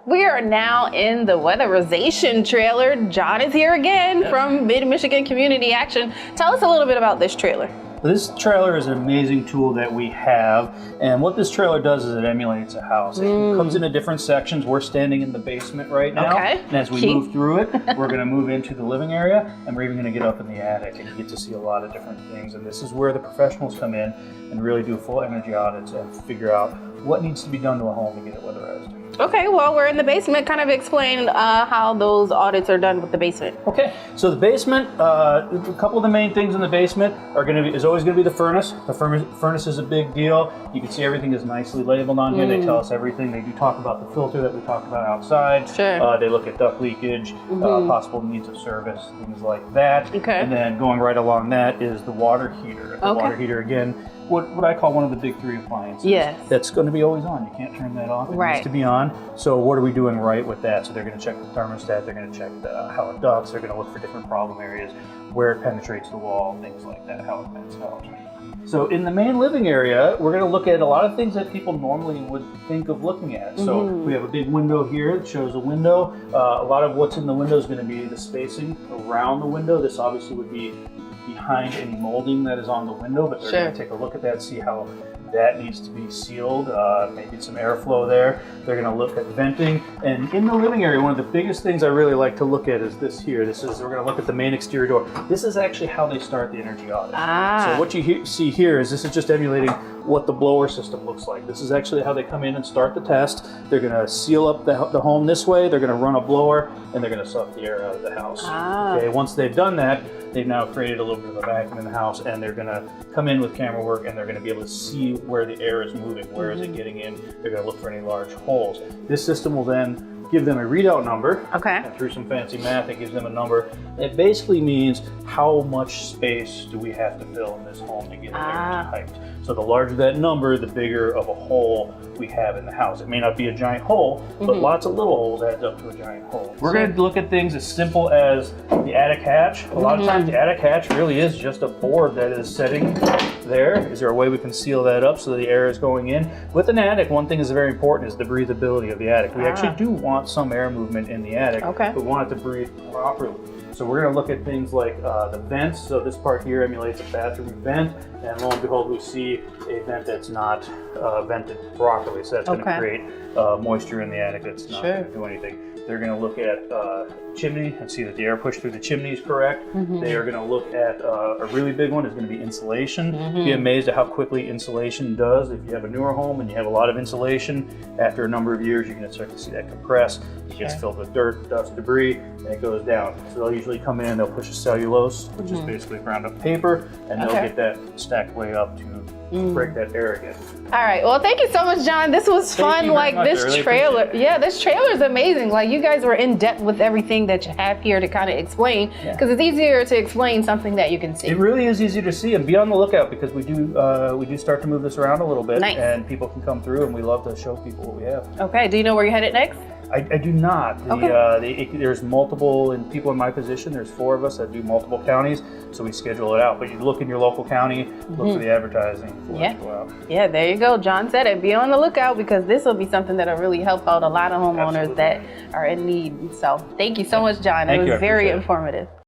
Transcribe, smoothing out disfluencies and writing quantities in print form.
We are now in the weatherization trailer. John is here again from Mid-Michigan Community Action. Tell us a little bit about this trailer. This trailer is an amazing tool that we have, and what this trailer does is it emulates a house. It comes into different sections. We're standing in the basement right now, and as we move through it, we're going to move into the living area, and we're even going to get up in the attic, and you get to see a lot of different things. And this is where the professionals come in and really do full energy audits and figure out what needs to be done to a home to get it weatherized. Okay, well, we're in the basement. Kind of explain how those audits are done with the basement. Okay, so the basement, a couple of the main things in the basement is always going to be the furnace. The furnace is a big deal. You can see everything is nicely labeled on here. They tell us everything. They do talk about the filter that we talked about outside. Sure. They look at duct leakage, possible needs of service, things like that. Okay. And then going right along that is the water heater. The water heater, again, what I call one of the big three appliances. Yes. That's going to be always on. You can't turn that off. It needs to be on. So what are we doing right with that? So they're going to check the thermostat. They're going to check how it ducts. They're going to look for different problem areas, where it penetrates the wall, things like that, how it vents out. So in the main living area, we're going to look at a lot of things that people normally would think of looking at. So we have a big window here that shows a window. A lot of what's in the window is going to be the spacing around the window. This obviously would be behind any molding that is on the window, but they're going to take a look at that, see how that needs to be sealed, maybe some airflow there. They're going to look at venting. And in the living area, one of the biggest things I really like to look at is this here. We're going to look at the main exterior door. This is actually how they start the energy audit. So what you see here is this is just emulating what the blower system looks like. This is actually how they come in and start the test. They're going to seal up the home this way. They're going to run a blower, and they're going to suck the air out of the house. Okay, once they've done that, they've now created a little bit of a vacuum in the house, and they're going to come in with camera work, and they're going to be able to see where the air is moving, where is it getting in. They're going to look for any large holes. This system will then give them a readout number. And through some fancy math, it gives them a number. It basically means how much space do we have to fill in this home to get the energy hyped. So the larger that number, the bigger of a hole we have in the house. It may not be a giant hole, but lots of little holes adds up to a giant hole. We're going to look at things as simple as the attic hatch. A lot of times the attic hatch really is just a board that is setting there. Is there a way we can seal that up so the air is going in? With an attic, one thing is very important is the breathability of the attic. We actually do want some air movement in the attic, but we want it to breathe properly. So we're going to look at things like the vents. So this part here emulates a bathroom vent, and lo and behold, we see a vent that's not vented properly. So that's going to create moisture in the attic that's not going to do anything. They're going to look at chimney and see that the air push through the chimney is correct. They are going to look at a really big one is going to be insulation. You'd be amazed at how quickly insulation does. If you have a newer home and you have a lot of insulation, after a number of years, you're going to start to see that compress. It gets filled with dirt, dust, debris, and it goes down. So they'll usually come in and they'll push a cellulose, which is basically ground up paper, and they'll get that stacked way up to break that air again. All right, well, thank you so much, John. This was fun. Like this trailer, this trailer is amazing. Like you guys were in depth with everything that you have here to kind of explain, because it's easier to explain something that you can see. It really is easy to see, and be on the lookout because we do start to move this around a little bit, and people can come through, and we love to show people what we have. Okay, do you know where you're headed next? I do not. There's multiple people in my position. There's 4 of us that do multiple counties, so we schedule it out. But you look in your local county, look for the advertising for it to go out. Yeah, there you go. John said it. Be on the lookout because this will be something that will really help out a lot of homeowners that are in need. So thank you so much, John. It was very informative.